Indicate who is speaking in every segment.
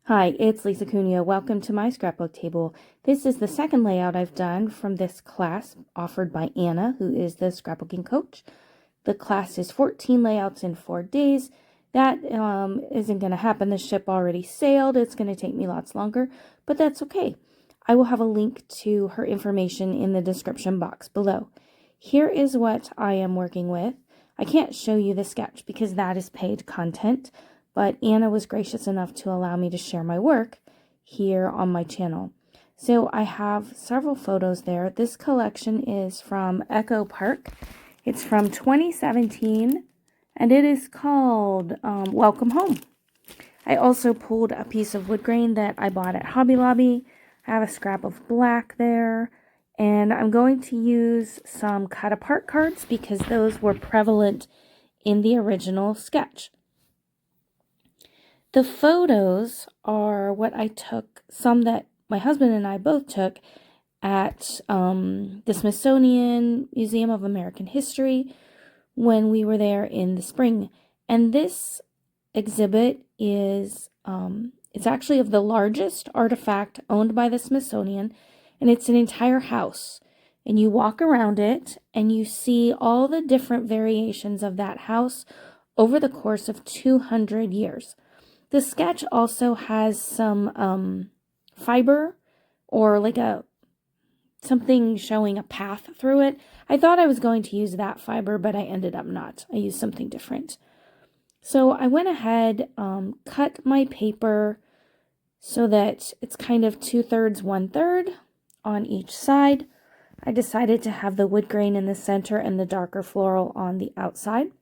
Speaker 1: Hi, it's Lisa Cunha. Welcome to my scrapbook table. This is the second layout I've done from this class offered by Anna, who is the scrapbooking coach. The class is 14 layouts in 4 days. That isn't going to happen. The ship already sailed. It's going to take me lots longer, but that's okay. I will have a link to her information in the description box below. Here is what I am working with. I can't show you the sketch because that is paid content, but Anna was gracious enough to allow me to share my work here on my channel. So I have several photos there. This collection is from Echo Park. It's from 2017, and it is called Welcome Home. I also pulled a piece of wood grain that I bought at Hobby Lobby. I have a scrap of black there, and I'm going to use some cut apart cards because those were prevalent in the original sketch. The photos are what I took, some that my husband and I both took at the Smithsonian Museum of American History when we were there in the spring. And this exhibit is, it's actually of the largest artifact owned by the Smithsonian, and it's an entire house. And you walk around it and you see all the different variations of that house over the course of 200 years. The sketch also has some fiber or like something showing a path through it. I thought I was going to use that fiber, but I ended up not. I used something different. So I went ahead, cut my paper so that it's kind of 2/3, 1/3 on each side. I decided to have the wood grain in the center and the darker floral on the outside.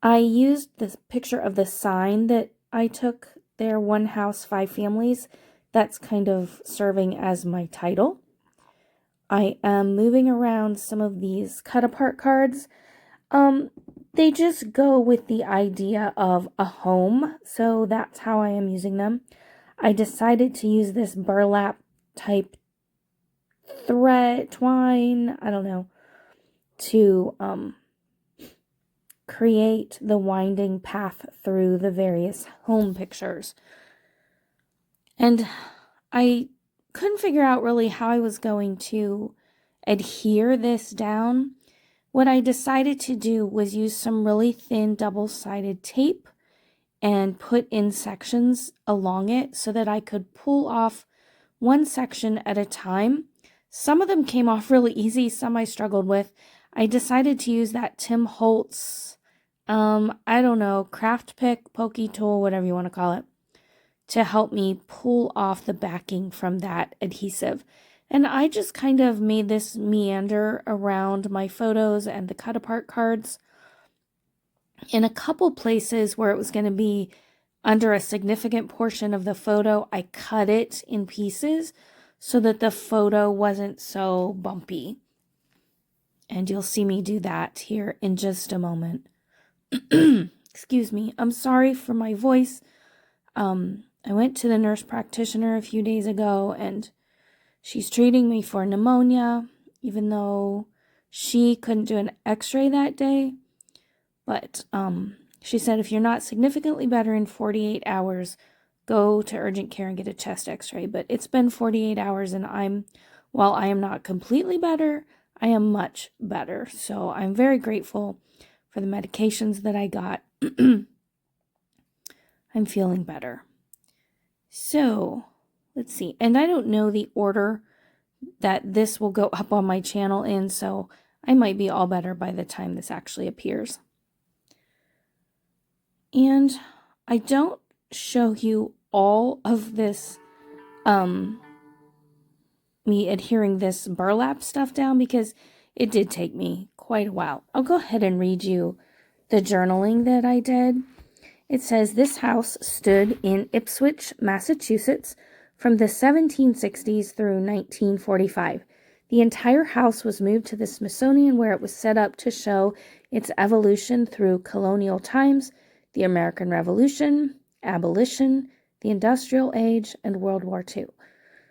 Speaker 1: I used this picture of the sign that I took there, One House, Five Families. That's kind of serving as my title. I am moving around some of these cut apart cards. They just go with the idea of a home, so that's how I am using them. I decided to use this burlap type twine, I don't know, to create the winding path through the various home pictures. And I couldn't figure out really how I was going to adhere this down. What I decided to do was use some really thin double-sided tape and put in sections along it so that I could pull off one section at a time. Some of them came off really easy, some I struggled with. I decided to use that Tim Holtz, I don't know, craft pick, pokey tool, whatever you want to call it, to help me pull off the backing from that adhesive. And I just kind of made this meander around my photos and the cut apart cards. In a couple places where it was going to be under a significant portion of the photo, I cut it in pieces so that the photo wasn't so bumpy. And you'll see me do that here in just a moment. Excuse me. I'm sorry for my voice. I went to the nurse practitioner a few days ago, and she's treating me for pneumonia, even though she couldn't do an x-ray that day. But she said if you're not significantly better in 48 hours, go to urgent care and get a chest x-ray. But it's been 48 hours, and while I am not completely better, I am much better. So I'm very grateful for the medications that I got. I'm feeling better. So, let's see. And I don't know the order that this will go up on my channel in, so I might be all better by the time this actually appears. And I don't show you all of this, me adhering this burlap stuff down because it did take me quite a while. I'll go ahead and read you the journaling that I did. It says, this house stood in Ipswich, Massachusetts from the 1760s through 1945. The entire house was moved to the Smithsonian, where it was set up to show its evolution through colonial times, the American Revolution, abolition, the Industrial Age, and World War II.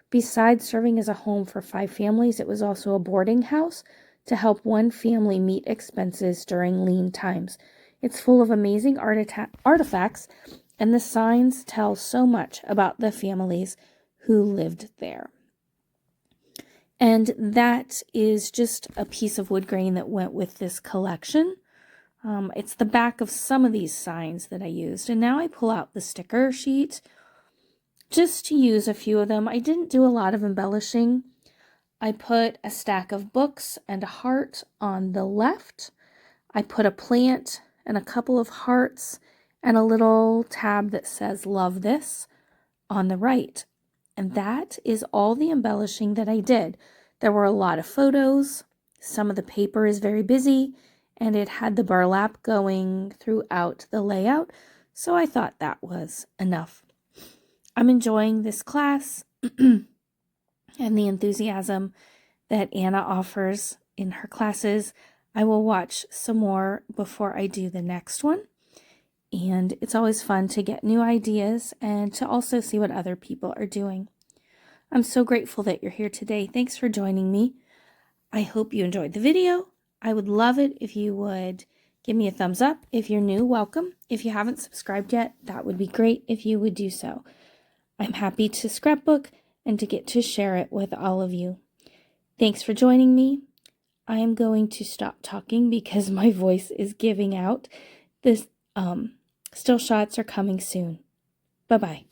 Speaker 1: Besides serving as a home for 5 families, it was also a boarding house to help one family meet expenses during lean times. It's full of amazing artifacts, and the signs tell so much about the families who lived there. And that is just a piece of wood grain that went with this collection. It's the back of some of these signs that I used. And now I pull out the sticker sheet just to use a few of them. I didn't do a lot of embellishing. I put a stack of books and a heart on the left. I put a plant and a couple of hearts and a little tab that says "Love This" on the right. And that is all the embellishing that I did. There were a lot of photos. Some of the paper is very busy, and it had the burlap going throughout the layout, so I thought that was enough. I'm enjoying this class and the enthusiasm that Anna offers in her classes. I will watch some more before I do the next one. And it's always fun to get new ideas and to also see what other people are doing. I'm so grateful that you're here today. Thanks for joining me. I hope you enjoyed the video. I would love it if you would give me a thumbs up. If you're new, welcome. If you haven't subscribed yet, that would be great if you would do so. I'm happy to scrapbook and to get to share it with all of you. Thanks for joining me. I am going to stop talking because my voice is giving out. This still shots are coming soon. Bye-bye.